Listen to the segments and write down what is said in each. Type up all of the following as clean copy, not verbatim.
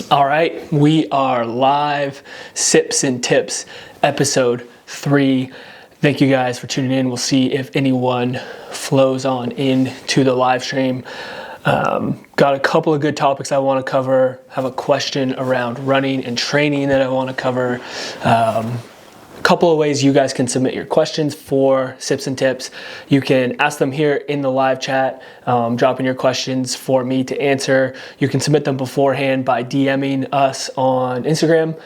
All right, we are live. Sips and Tips, episode 3. Thank you guys for tuning in. We'll see if anyone flows on into the live stream. Got a couple of good topics I want to cover. Have a question around running and training that I want to cover. A couple of ways you guys can submit your questions for Sips and Tips. You can ask them here in the live chat, dropping your questions for me to answer. You can submit them beforehand by DMing us on Instagram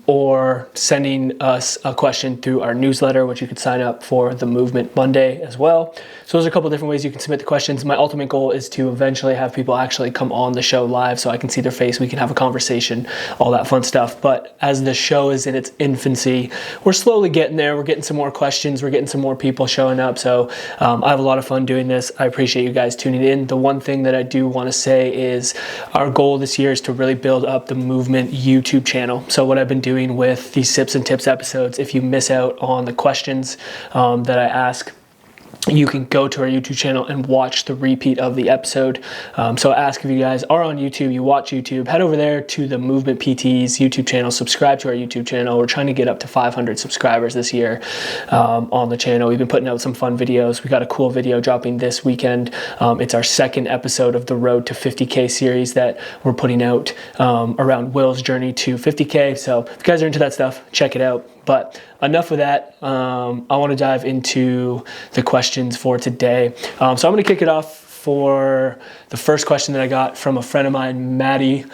or sending us a question through our newsletter, which you can sign up for the Movement Monday as well. So those are a couple of different ways you can submit the questions. My ultimate goal is to eventually have people actually come on the show live so I can see their face, we can have a conversation, all that fun stuff. But as the show is in its infancy, we're slowly getting there. We're getting some more questions. We're getting some more people showing up. So I have a lot of fun doing this. I appreciate you guys tuning in. The one thing that I do want to say is our goal this year is to really build up the Movement YouTube channel. So what I've been doing with these Sips and Tips episodes, if you miss out on the questions that I ask, you can go to our YouTube channel and watch the repeat of the episode. So I ask if you guys are on YouTube, you watch YouTube, head over there to the Movement PT's YouTube channel, subscribe to our YouTube channel. We're trying to get up to 500 subscribers this year on the channel. We've been putting out some fun videos. We got a cool video dropping this weekend. It's our second episode of the Road to 50K series that we're putting out around Will's journey to 50K. So if you guys are into that stuff, check it out. But enough of that. I want to dive into the questions for today. So I'm going to kick it off for the first question that I got from a friend of mine, Maddie.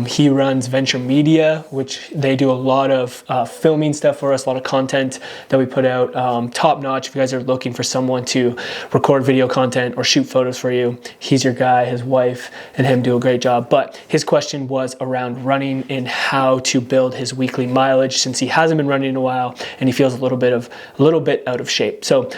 He runs Venture Media, which they do a lot of filming stuff for us, a lot of content that we put out. Top notch. If you guys are looking for someone to record video content or shoot photos for you, he's your guy. His wife and him do a great job. But his question was around running and how to build his weekly mileage since he hasn't been running in a while and he feels a little bit out of shape. So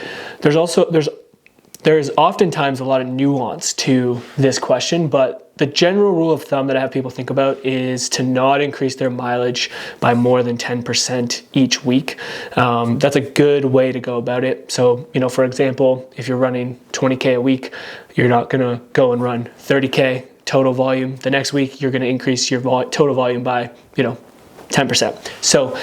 there's oftentimes a lot of nuance to this question, but the general rule of thumb that I have people think about is to not increase their mileage by more than 10% each week. That's a good way to go about it. So, for example, if you're running 20K a week, you're not going to go and run 30K total volume. The next week, you're going to increase your total volume by, 10%. So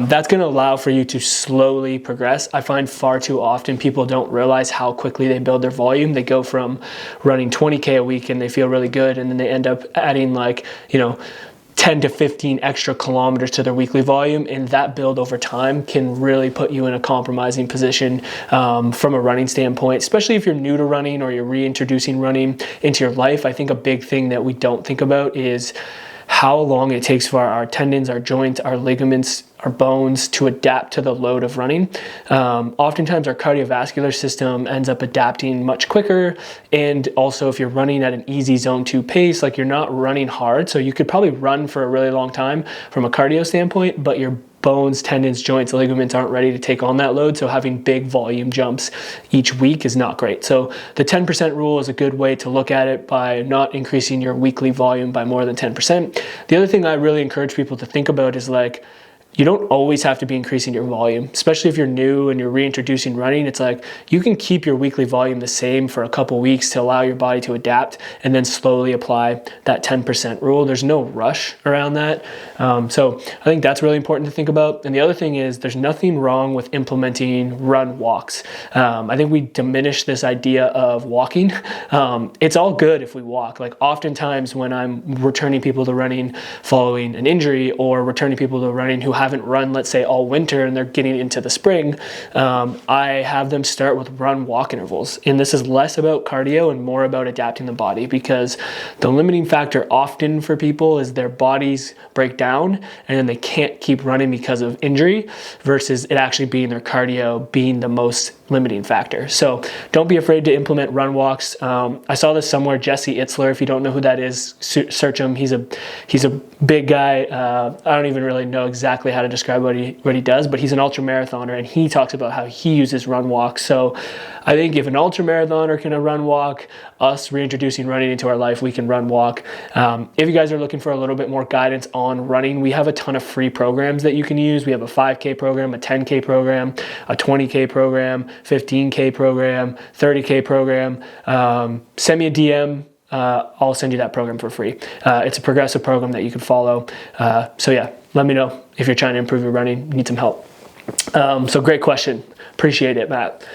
that's going to allow for you to slowly progress. I find far too often people don't realize how quickly they build their volume. They go from running 20K a week and they feel really good, and then they end up adding 10 to 15 extra kilometers to their weekly volume, and that build over time can really put you in a compromising position from a running standpoint, especially if you're new to running or you're reintroducing running into your life. I think a big thing that we don't think about is how long it takes for our tendons, our joints, our ligaments, our bones to adapt to the load of running. Oftentimes our cardiovascular system ends up adapting much quicker. And also if you're running at an easy zone 2 pace, you're not running hard. So you could probably run for a really long time from a cardio standpoint, but your bones, tendons, joints, ligaments aren't ready to take on that load. So having big volume jumps each week is not great. So the 10% rule is a good way to look at it by not increasing your weekly volume by more than 10%. The other thing I really encourage people to think about is you don't always have to be increasing your volume, especially if you're new and you're reintroducing running. It's you can keep your weekly volume the same for a couple weeks to allow your body to adapt and then slowly apply that 10% rule. There's no rush around that. So I think that's really important to think about. And the other thing is there's nothing wrong with implementing run walks. I think we diminish this idea of walking. It's all good if we walk. Oftentimes when I'm returning people to running following an injury or returning people to running who haven't run, let's say, all winter and they're getting into the spring, I have them start with run walk intervals. And this is less about cardio and more about adapting the body, because the limiting factor often for people is their bodies break down and then they can't keep running because of injury, versus it actually being their cardio being the most limiting factor. So don't be afraid to implement run walks. I saw this somewhere, Jesse Itzler, if you don't know who that is, search him. He's a big guy. I don't even really know exactly how to describe what he does, but he's an ultra marathoner and he talks about how he uses run walks. So I think if an ultra marathoner can run walk, us reintroducing running into our life, we can run walk. If you guys are looking for a little bit more guidance on running, we have a ton of free programs that you can use. We have a 5K program, a 10K program, a 20K program, 15K program, 30K program. Send me a DM. I'll send you that program for free. It's a progressive program that you can follow. So yeah, let me know if you're trying to improve your running, need some help. So great question. Appreciate it, Matt.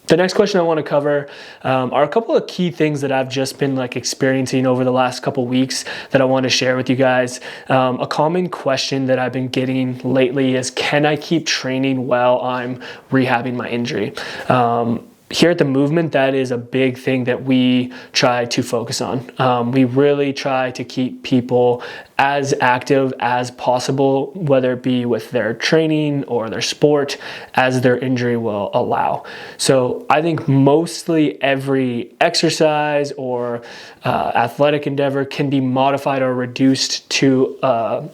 The next question I want to cover are a couple of key things that I've just been experiencing over the last couple weeks that I want to share with you guys. A common question that I've been getting lately is, can I keep training while I'm rehabbing my injury? Here at the movement, that is a big thing that we try to focus on. We really try to keep people as active as possible, whether it be with their training or their sport, as their injury will allow. So I think mostly every exercise or athletic endeavor can be modified or reduced to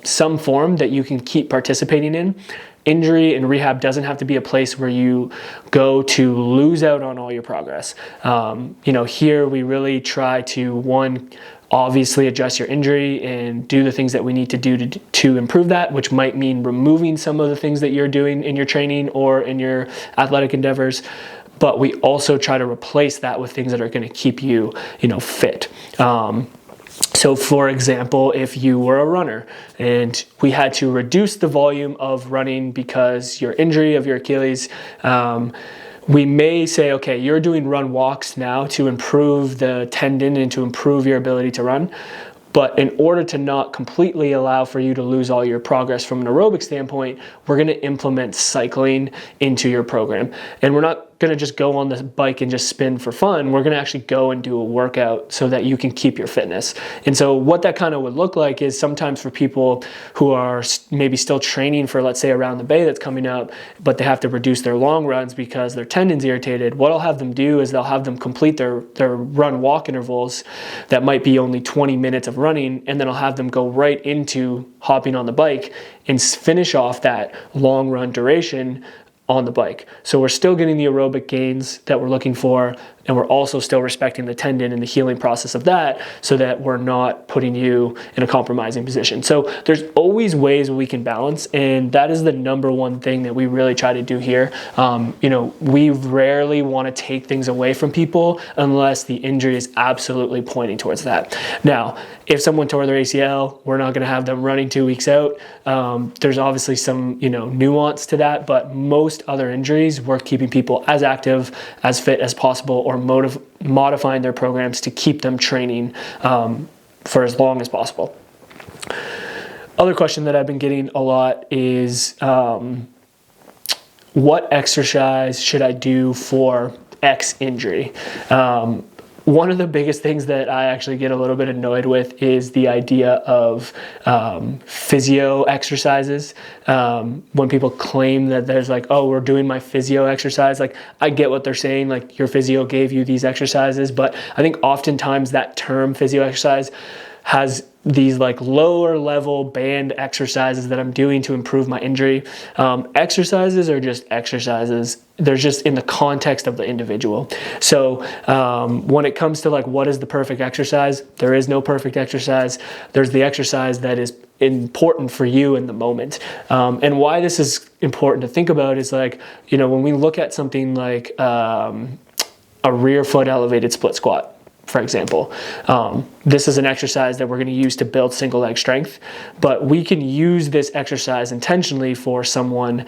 some form that you can keep participating in. Injury and rehab doesn't have to be a place where you go to lose out on all your progress. Here we really try to, one, obviously address your injury and do the things that we need to do to improve that, which might mean removing some of the things that you're doing in your training or in your athletic endeavors. But we also try to replace that with things that are going to keep you, fit. So for example, if you were a runner and we had to reduce the volume of running because your injury of your Achilles, we may say, okay, you're doing run walks now to improve the tendon and to improve your ability to run. But in order to not completely allow for you to lose all your progress from an aerobic standpoint, we're going to implement cycling into your program. And we're not going to just go on the bike and just spin for fun. We're going to actually go and do a workout so that you can keep your fitness. And so what that kind of would look like is sometimes for people who are maybe still training for, let's say, around the bay that's coming up, but they have to reduce their long runs because their tendon's irritated. What I'll have them do is they'll have them complete their run walk intervals that might be only 20 minutes of running, and then I'll have them go right into hopping on the bike and finish off that long run duration on the bike. So we're still getting the aerobic gains that we're looking for, and we're also still respecting the tendon and the healing process of that so that we're not putting you in a compromising position. So there's always ways we can balance, and that is the number one thing that we really try to do here. We rarely want to take things away from people unless the injury is absolutely pointing towards that. Now, if someone tore their ACL, we're not going to have them running 2 weeks out. There's obviously some, nuance to that, but most other injuries, we're keeping people as active, as fit as possible, or modifying their programs to keep them training for as long as possible. Other question that I've been getting a lot is what exercise should I do for X injury? One of the biggest things that I actually get a little bit annoyed with is the idea of physio exercises. When people claim that there's we're doing my physio exercise, I get what they're saying, your physio gave you these exercises, but I think oftentimes that term physio exercise has these lower level band exercises that I'm doing to improve my injury. Exercises are just exercises. They're just in the context of the individual. So when it comes to what is the perfect exercise, there is no perfect exercise. There's the exercise that is important for you in the moment. And why this is important to think about is when we look at something like a rear foot elevated split squat, for example. This is an exercise that we're going to use to build single leg strength, but we can use this exercise intentionally for someone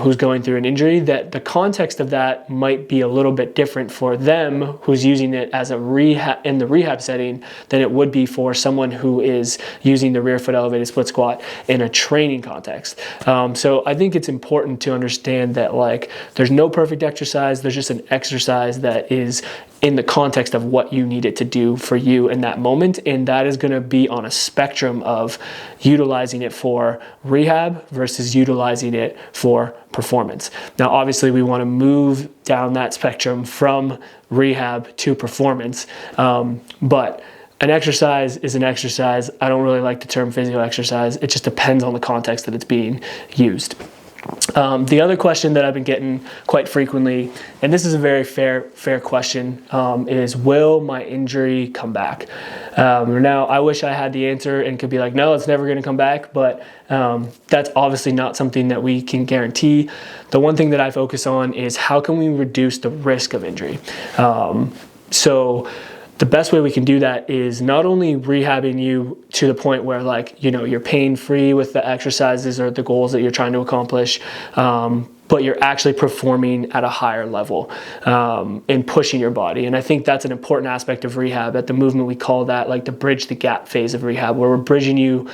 who's going through an injury that the context of that might be a little bit different for them who's using it as a rehab in the rehab setting than it would be for someone who is using the rear foot elevated split squat in a training context. So I think it's important to understand that there's no perfect exercise. There's just an exercise that is in the context of what you need it to do for you in that moment, and that is going to be on a spectrum of utilizing it for rehab versus utilizing it for performance. Now, obviously, we want to move down that spectrum from rehab to performance, but an exercise is an exercise. I don't really like the term physio exercise. It just depends on the context that it's being used. The other question that I've been getting quite frequently, and this is a very fair question, is will my injury come back? Now, I wish I had the answer and could be no, it's never going to come back, but that's obviously not something that we can guarantee. The one thing that I focus on is how can we reduce the risk of injury? So the best way we can do that is not only rehabbing you to the point where like, you're pain free with the exercises or the goals that you're trying to accomplish, but you're actually performing at a higher level and pushing your body. And I think that's an important aspect of rehab. At the movement, we call that like the bridge the gap phase of rehab, where we're bridging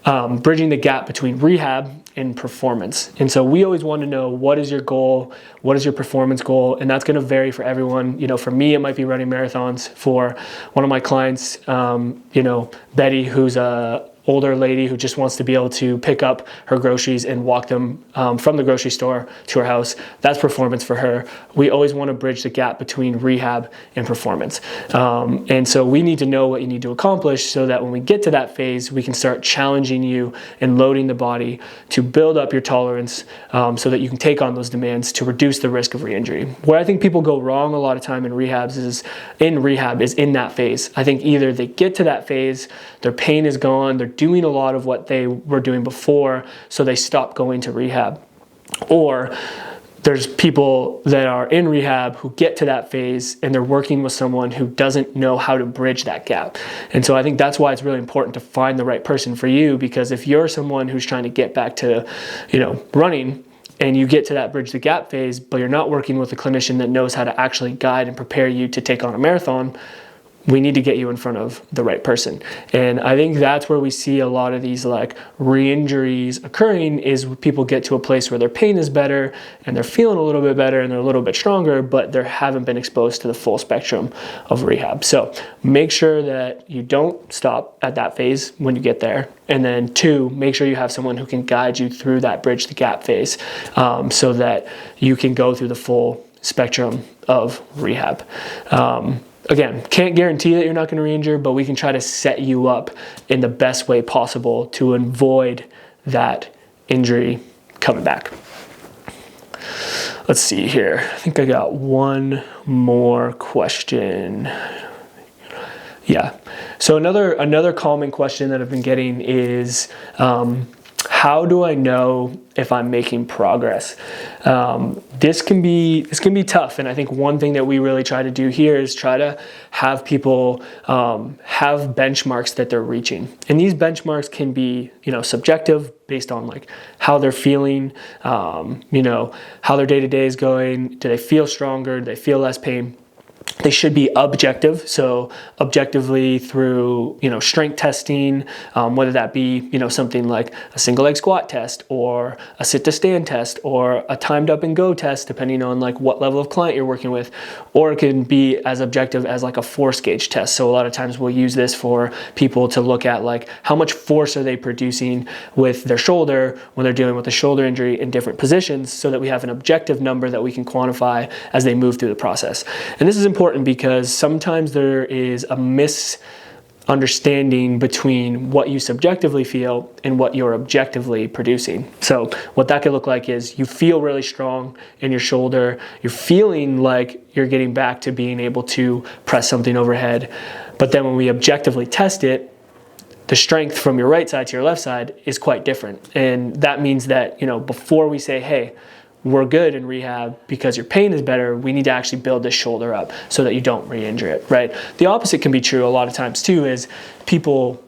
the gap between rehab and performance. And so we always want to know, what is your goal? What is your performance goal? And that's going to vary for everyone. For me, it might be running marathons. For one of my clients, Betty, who's a older lady who just wants to be able to pick up her groceries and walk them from the grocery store to her house. That's performance for her. We always want to bridge the gap between rehab and performance. And so we need to know what you need to accomplish so that when we get to that phase, we can start challenging you and loading the body to build up your tolerance so that you can take on those demands to reduce the risk of re-injury. Where I think people go wrong a lot of time in rehab is in that phase. I think either they get to that phase, their pain is gone, they're doing a lot of what they were doing before, so they stop going to rehab. Or there's people that are in rehab who get to that phase and they're working with someone who doesn't know how to bridge that gap. And so I think that's why it's really important to find the right person for you, because if you're someone who's trying to get back to, running, and you get to that bridge the gap phase, but you're not working with a clinician that knows how to actually guide and prepare you to take on a marathon, we need to get you in front of the right person. And I think that's where we see a lot of these like re-injuries occurring, is people get to a place where their pain is better and they're feeling a little bit better and they're a little bit stronger, but they haven't been exposed to the full spectrum of rehab. So make sure that you don't stop at that phase when you get there. And then 2, make sure you have someone who can guide you through that bridge the gap phase so that you can go through the full spectrum of rehab. Again, can't guarantee that you're not going to re-injure, but we can try to set you up in the best way possible to avoid that injury coming back. Let's see here. I think I got one more question. Yeah. So another common question that I've been getting is, how do I know if I'm making progress? This can be tough. And I think one thing that we really try to do here is try to have people have benchmarks that they're reaching. And these benchmarks can be, subjective, based on like how they're feeling, how their day-to-day is going. Do they feel stronger? Do they feel less pain? They should be objective, so objectively through strength testing, whether that be something like a single leg squat test or a sit to stand test or a timed up and go test, depending on like what level of client you're working with, or it can be as objective as like a force gauge test. So a lot of times we'll use this for people to look at like how much force are they producing with their shoulder when they're dealing with a shoulder injury in different positions, so that we have an objective number that we can quantify as they move through the process. And this is important because sometimes there is a misunderstanding between what you subjectively feel and what you're objectively producing. So what that could look like is you feel really strong in your shoulder, you're feeling like you're getting back to being able to press something overhead, but then when we objectively test it, the strength from your right side to your left side is quite different. And that means that, before we say, hey, we're good in rehab because your pain is better, we need to actually build this shoulder up so that you don't re-injure it, right? The opposite can be true a lot of times too, is people,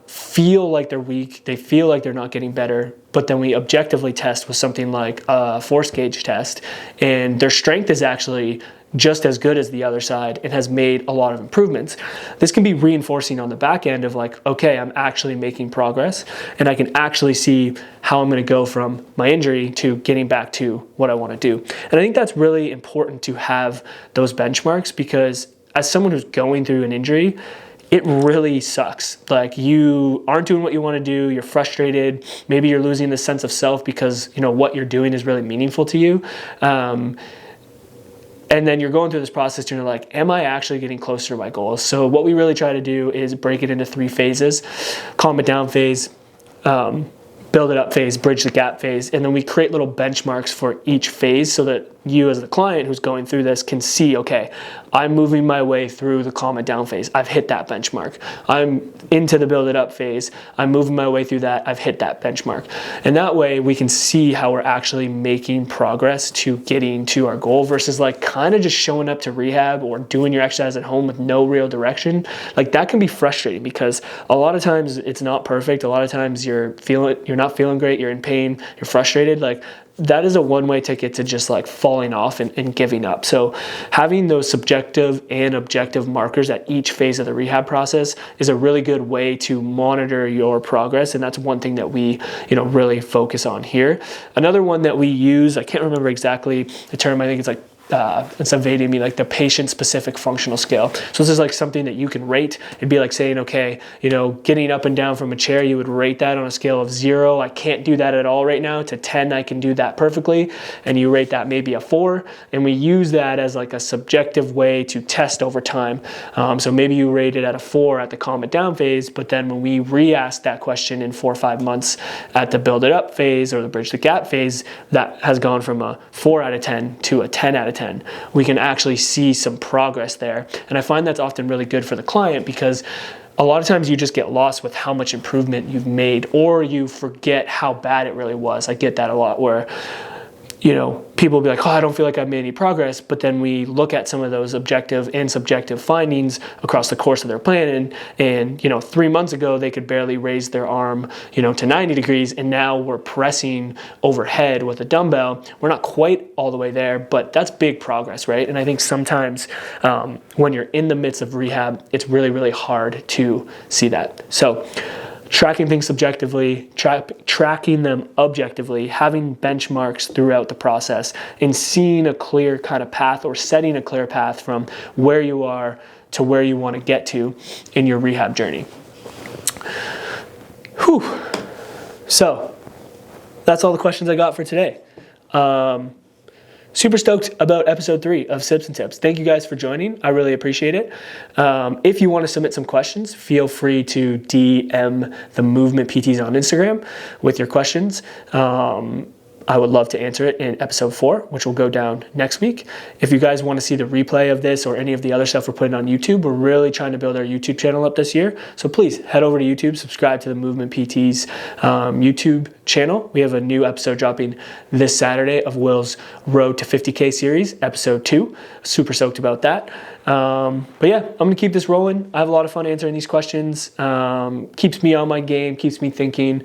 feel like they're weak, they feel like they're not getting better, but then we objectively test with something like a force gauge test, and their strength is actually just as good as the other side and has made a lot of improvements. This can be reinforcing on the back end of like, okay, I'm actually making progress and I can actually see how I'm going to go from my injury to getting back to what I want to do. And I think that's really important to have those benchmarks, because as someone who's going through an injury, it really sucks. Like, you aren't doing what you want to do, you're frustrated, maybe you're losing the sense of self because what you're doing is really meaningful to you. And then you're going through this process and you're like, am I actually getting closer to my goals? So what we really try to do is break it into 3 phases. Calm it down phase, build it up phase, bridge the gap phase, and then we create little benchmarks for each phase so that you as the client who's going through this can see, okay, I'm moving my way through the calm it down phase. I've hit that benchmark. I'm into the build it up phase. I'm moving my way through that. I've hit that benchmark. And that way we can see how we're actually making progress to getting to our goal versus like kind of just showing up to rehab or doing your exercise at home with no real direction. Like that can be frustrating because a lot of times it's not perfect. A lot of times you're not feeling great. You're in pain. You're frustrated. Like that is a one-way ticket to just like falling off and giving up. So having those subjective and objective markers at each phase of the rehab process is a really good way to monitor your progress. And that's one thing that we, really focus on here. Another one that we use, I can't remember exactly the term, I think it's like it's evading me, like the patient-specific functional scale. So this is like something that you can rate. It'd be like saying, okay, getting up and down from a chair, you would rate that on a scale of 0, I can't do that at all right now, to 10, I can do that perfectly. And you rate that maybe a 4. And we use that as like a subjective way to test over time. So maybe you rate it at a 4 at the calm it down phase, but then when we re-ask that question in 4 or 5 months at the build it up phase or the bridge the gap phase, that has gone from a 4 out of 10 to a 10 out of 10. We can actually see some progress there. And I find that's often really good for the client because a lot of times you just get lost with how much improvement you've made, or you forget how bad it really was. I get that a lot where people will be like, oh, I don't feel like I've made any progress. But then we look at some of those objective and subjective findings across the course of their plan. And 3 months ago, they could barely raise their arm, to 90 degrees. And now we're pressing overhead with a dumbbell. We're not quite all the way there, but that's big progress, right? And I think sometimes when you're in the midst of rehab, it's really, really hard to see that. So tracking things subjectively, tracking them objectively, having benchmarks throughout the process, and seeing a clear kind of path or setting a clear path from where you are to where you want to get to in your rehab journey. Whew. So that's all the questions I got for today. Super stoked about episode 3 of Sips and Tips. Thank you guys for joining. I really appreciate it. If you want to submit some questions, feel free to DM the Movement PTs on Instagram with your questions. I would love to answer it in episode 4, which will go down next week. If you guys want to see the replay of this or any of the other stuff we're putting on YouTube, we're really trying to build our YouTube channel up this year. So please head over to YouTube, subscribe to the Movement PTs YouTube channel. We have a new episode dropping this Saturday of Will's Road to 50K series, episode 2. Super stoked about that. But yeah, I'm going to keep this rolling. I have a lot of fun answering these questions. Keeps me on my game, keeps me thinking.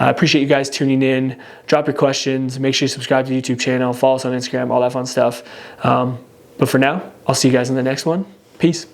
I appreciate you guys tuning in. Drop your questions. Make sure you subscribe to the YouTube channel. Follow us on Instagram, all that fun stuff. But for now, I'll see you guys in the next one. Peace.